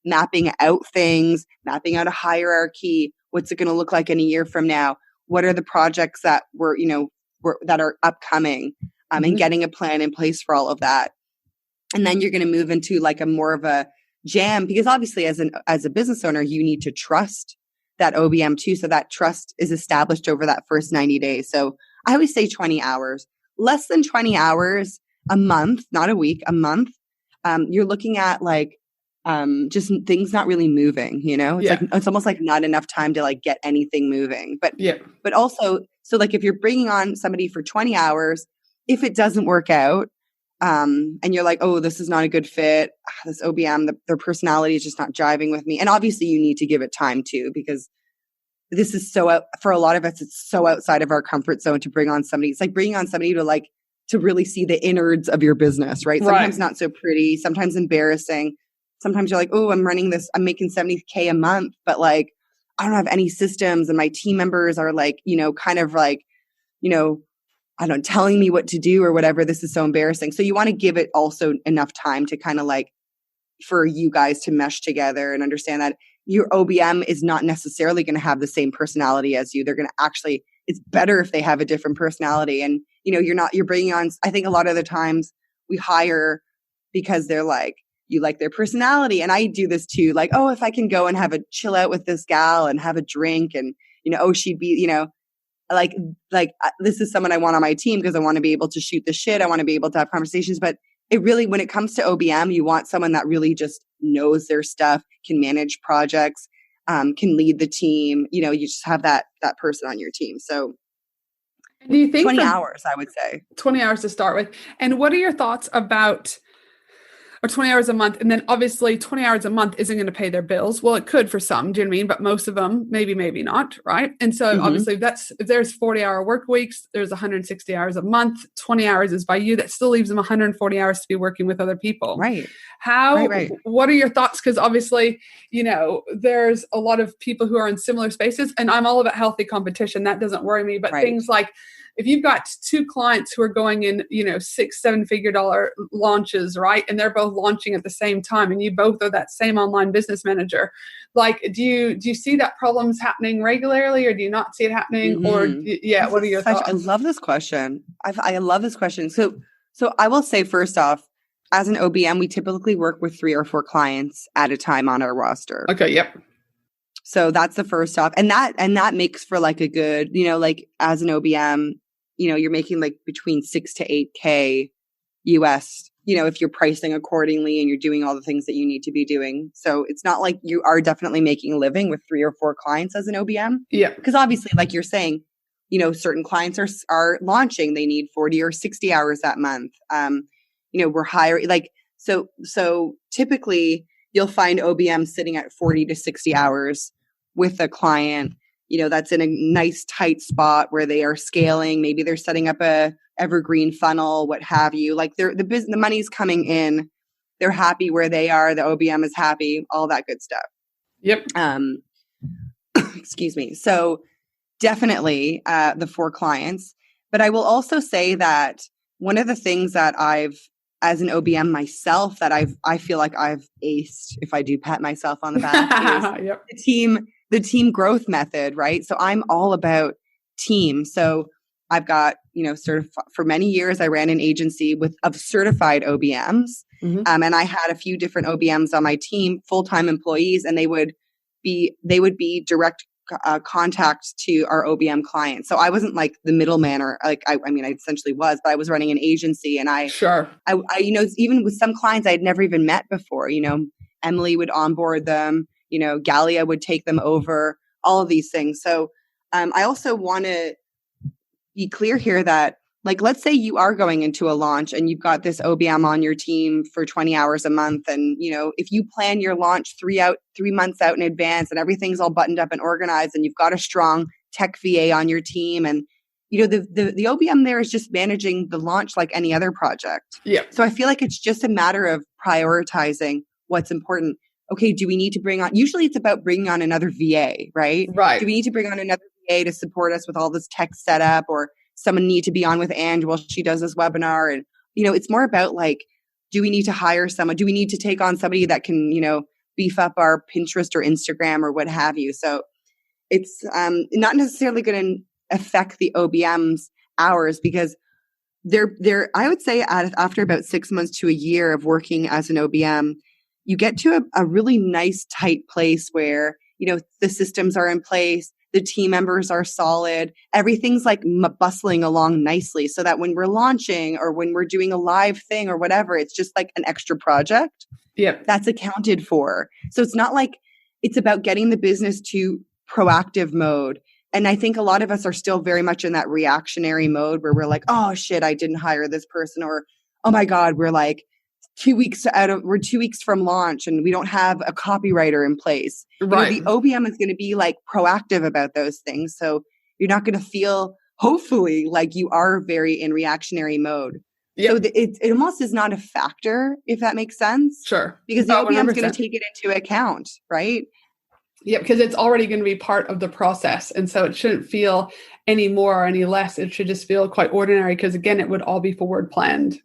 mapping out things, mapping out a hierarchy. What's it going to look like in a year from now? What are the projects that that are upcoming? And getting a plan in place for all of that. And then you're going to move into like a more of a jam, because obviously as a business owner, you need to trust that OBM too. So that trust is established over that first 90 days. So I always say 20 hours, less than 20 hours a month, not a week, a month. You're looking at like, just things not really moving, you know, it's like, it's almost like not enough time to like get anything moving, but also, so like if you're bringing on somebody for 20 hours, if it doesn't work out, and you're like, oh, this is not a good fit. This OBM, their personality is just not jiving with me. And obviously you need to give it time too, because this is for a lot of us, it's so outside of our comfort zone to bring on somebody. It's like bringing on somebody to really see the innards of your business, right? Sometimes not so pretty, sometimes embarrassing. Sometimes you're like, oh, I'm making 70K a month, but like, I don't have any systems and my team members are like, kind of like, I don't know, telling me what to do or whatever. This is so embarrassing. So you want to give it also enough time to kind of like, for you guys to mesh together and understand that your OBM is not necessarily going to have the same personality as you. They're going to actually, it's better if they have a different personality. And, you're bringing on, I think a lot of the times we hire because they're like, you like their personality. And I do this too. Like, oh, if I can go and have a chill out with this gal and have a drink and, oh, she'd be, like this is someone I want on my team because I want to be able to shoot the shit. I want to be able to have conversations. But it really, when it comes to OBM, you want someone that really just knows their stuff, can manage projects, can lead the team. You just have that person on your team. So do you think 20 hours, I would say. 20 hours to start with. And what are your thoughts about or 20 hours a month? And then obviously 20 hours a month isn't going to pay their bills. Well, it could for some, do you know what I mean? But most of them, maybe not, right? And so obviously if there's 40-hour work weeks, there's 160 hours a month, 20 hours is by you. That still leaves them 140 hours to be working with other people. Right. What are your thoughts? Because obviously, there's a lot of people who are in similar spaces, and I'm all about healthy competition. That doesn't worry me. But things like, if you've got two clients who are going in, $6-7 figure launches, right? And they're both launching at the same time, and you both are that same online business manager. Like, do you see that problems happening regularly, or do you not see it happening? Or what are your thoughts? I love this question. I love this question. So I will say, first off, as an OBM, we typically work with 3 or 4 clients at a time on our roster. Okay. Yep. So that's the first off. And that makes for like a good, like as an OBM, you're making like between 6 to 8K US, if you're pricing accordingly and you're doing all the things that you need to be doing. So it's not like you are definitely making a living with 3 or 4 clients as an OBM. Yeah. Because obviously, like you're saying, certain clients are launching, they need 40 or 60 hours that month. We're hiring so typically you'll find OBM sitting at 40 to 60 hours with a client, that's in a nice tight spot where they are scaling. Maybe they're setting up a evergreen funnel, what have you. Like the money's coming in. They're happy where they are. The OBM is happy, all that good stuff. Yep. Excuse me. So definitely the 4 clients. But I will also say that one of the things that as an OBM myself, that I feel like I've aced, if I do pat myself on the back, is the team growth method, right? So I'm all about team. So I've got, for many years, I ran an agency of certified OBMs. And I had a few different OBMs on my team, full-time employees, and they would be direct contact to our OBM clients. So I wasn't like the middleman, or like, I essentially was, but I was running an agency, and I even with some clients I had never even met before, Emily would onboard them, Galia would take them over, all of these things. So I also want to be clear here that, like, let's say you are going into a launch and you've got this OBM on your team for 20 hours a month. And, if you plan your launch 3 months out in advance and everything's all buttoned up and organized, and you've got a strong tech VA on your team, and, the OBM there is just managing the launch like any other project. Yeah. So I feel like it's just a matter of prioritizing what's important. Okay, do we need to usually it's about bringing on another VA, right? Right. Do we need to bring on another VA to support us with all this tech setup, or someone need to be on with Ange while she does this webinar? And, it's more about like, do we need to hire someone? Do we need to take on somebody that can, beef up our Pinterest or Instagram or what have you? So it's not necessarily going to affect the OBM's hours, because I would say after about 6 months to a year of working as an OBM, you get to a really nice tight place where, the systems are in place, the team members are solid, everything's like bustling along nicely so that when we're launching or when we're doing a live thing or whatever, it's just like an extra project. Yep. That's accounted for. So it's not like it's about getting the business to proactive mode. And I think a lot of us are still very much in that reactionary mode where we're like, oh shit, I didn't hire this person, or oh my God, we're 2 weeks from launch and we don't have a copywriter in place. Right. The OBM is going to be like proactive about those things. So you're not going to feel, hopefully, like you are very in reactionary mode. Yep. So it almost is not a factor, if that makes sense. Sure. Because the OBM is going to take it into account, right? Yeah, because it's already going to be part of the process. And so it shouldn't feel any more or any less. It should just feel quite ordinary because, again, it would all be forward planned.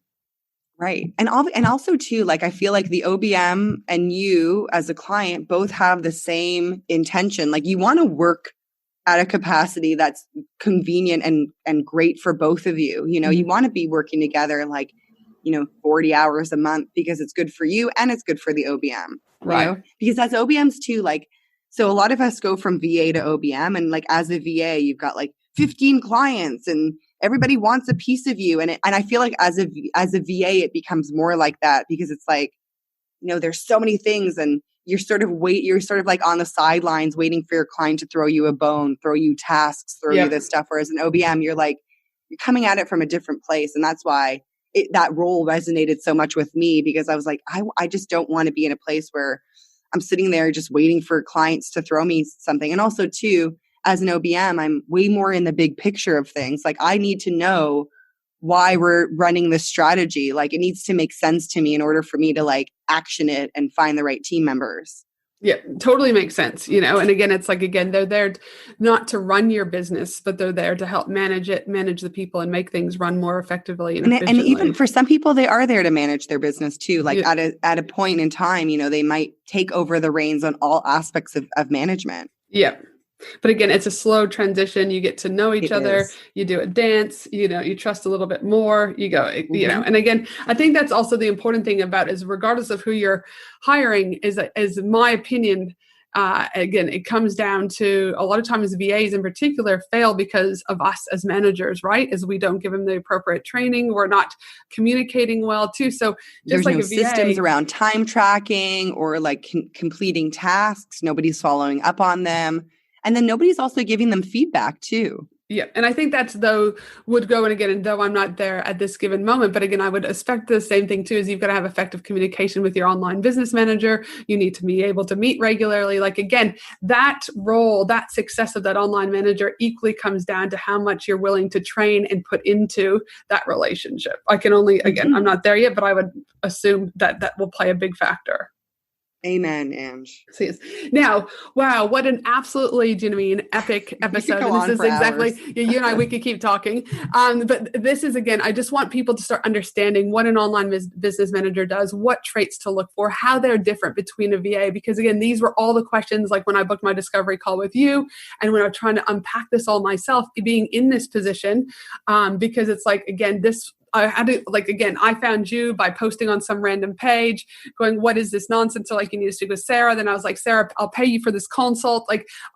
Right. And also too, I feel like the OBM and you as a client both have the same intention. Like you want to work at a capacity that's convenient and great for both of you. You want to be working together 40 hours a month because it's good for you and it's good for the OBM. Right. Because as OBMs too, so a lot of us go from VA to OBM, and as a VA, you've got 15 clients and everybody wants a piece of you. And I feel like as a VA, it becomes more like that because it's there's so many things and you're sort of on the sidelines waiting for your client to throw you a bone, throw you tasks, throw you this stuff. Whereas an OBM, you're coming at it from a different place. And that's why that role resonated so much with me, because I was I just don't want to be in a place where I'm sitting there just waiting for clients to throw me something. And also too, as an OBM, I'm way more in the big picture of things. I need to know why we're running this strategy. It needs to make sense to me in order for me to action it and find the right team members. Yeah, totally makes sense. And again, it's they're there not to run your business, but they're there to help manage it, manage the people, and make things run more effectively and efficiently. And even for some people, they are there to manage their business too. At a point in time, they might take over the reins on all aspects of management. Yeah. But again, it's a slow transition. You get to know each other. You do a dance, you trust a little bit more, you go, and again, I think that's also the important thing about is regardless of who you're hiring is my opinion. Again, it comes down to a lot of times VAs in particular fail because of us as managers, right? As we don't give them the appropriate training. We're not communicating well too. So just there's no systems around time tracking or completing tasks. Nobody's following up on them. And then nobody's also giving them feedback too. Yeah. And I think that's would go, and again, and though I'm not there at this given moment, but again, I would expect the same thing too, is you've got to have effective communication with your online business manager. You need to be able to meet regularly. Again, that role, that success of that online manager equally comes down to how much you're willing to train and put into that relationship. I can only, again, I'm not there yet, but I would assume that will play a big factor. Amen, Ange. Now, wow, what an absolutely epic episode. And this is exactly, you and I, we could keep talking. But this is, again, I just want people to start understanding what an online business manager does, what traits to look for, how they're different between a VA. Because again, these were all the questions when I booked my discovery call with you and when I'm trying to unpack this all myself, being in this position, because it's again, I had to, again, I found you by posting on some random page going, what is this nonsense? So you need to speak with Sarah. Then I was like, Sarah, I'll pay you for this consult.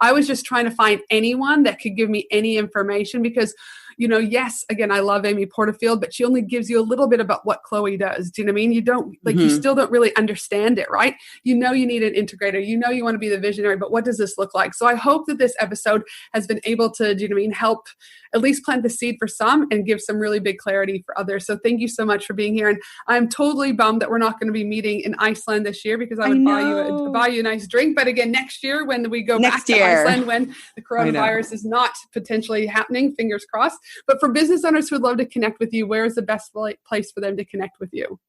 I was just trying to find anyone that could give me any information because, yes, again, I love Amy Porterfield, but she only gives you a little bit about what Chloe does. Do you know what I mean? You don't, you still don't really understand it, right? You need an integrator. You want to be the visionary, but what does this look like? So I hope that this episode has been able to, help at least plant the seed for some and give some really big clarity for others. So thank you so much for being here. And I'm totally bummed that we're not going to be meeting in Iceland this year because I would buy you a nice drink. But again, next year when we go back to Iceland, when the coronavirus is not potentially happening, fingers crossed. But for business owners who would love to connect with you, where is the best place for them to connect with you?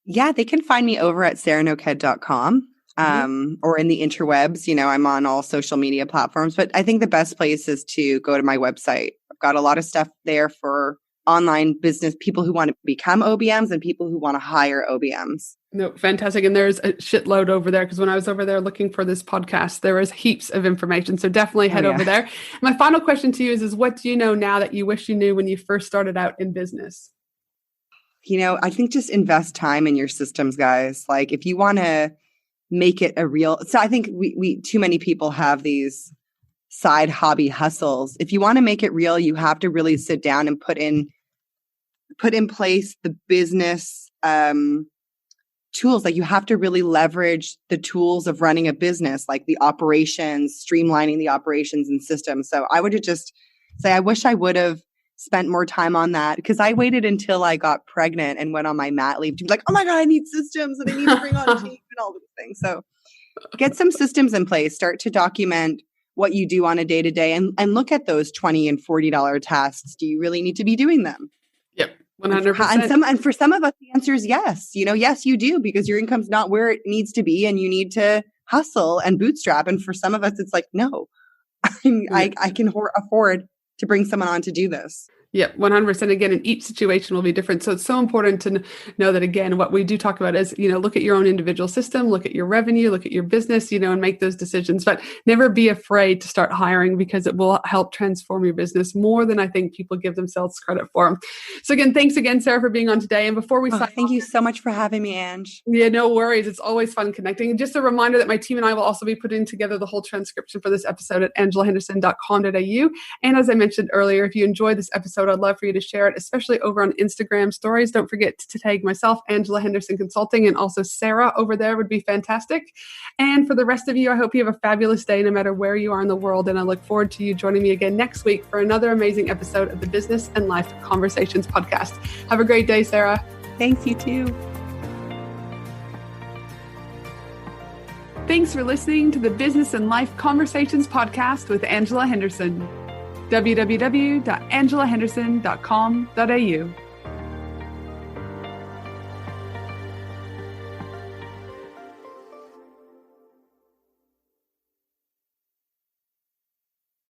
Yeah, they can find me over at sarahNoked.com. Or in the interwebs. I'm on all social media platforms, but I think the best place is to go to my website. I've got a lot of stuff there for online business, people who want to become OBMs and people who want to hire OBMs. No, fantastic. And there's a shitload over there because when I was over there looking for this podcast, there was heaps of information. So definitely head over there. My final question to you is what do you know now that you wish you knew when you first started out in business? I think just invest time in your systems, guys. If you want to make it a real. So I think we too many people have these side hobby hustles. If you want to make it real, you have to really sit down and put in place the business tools. Like you have to really leverage the tools of running a business, like the operations, streamlining the operations and systems. So I would just say, I wish I would have spent more time on that, because I waited until I got pregnant and went on my mat leave to be like, oh my God, I need systems and I need to bring on teams and all these things. So get some systems in place, start to document what you do on a day-to-day, and look at those $20 and $40 tasks. Do you really need to be doing them? Yep. 100%. And for some of us, the answer is yes. Yes, you do, because your income's not where it needs to be and you need to hustle and bootstrap. And for some of us, it's like, no, I can afford to bring someone on to do this. Yeah, 100%. Again, and each situation will be different. So it's so important to know that, again, what we do talk about is, look at your own individual system, look at your revenue, look at your business, and make those decisions. But never be afraid to start hiring, because it will help transform your business more than I think people give themselves credit for. So again, thanks again, Sarah, for being on today. And before we sign thank you so much for having me, Ange. Yeah, no worries. It's always fun connecting. And just a reminder that my team and I will also be putting together the whole transcription for this episode at angelahenderson.com.au. And as I mentioned earlier, if you enjoyed this episode, I'd love for you to share it, especially over on Instagram stories. Don't forget to tag myself, Angela Henderson Consulting, and also Sarah over there would be fantastic. And for the rest of you, I hope you have a fabulous day no matter where you are in the world. And I look forward to you joining me again next week for another amazing episode of the Business and Life Conversations podcast. Have a great day, Sarah. Thanks, you too. Thanks for listening to the Business and Life Conversations podcast with Angela Henderson. www.angelahenderson.com.au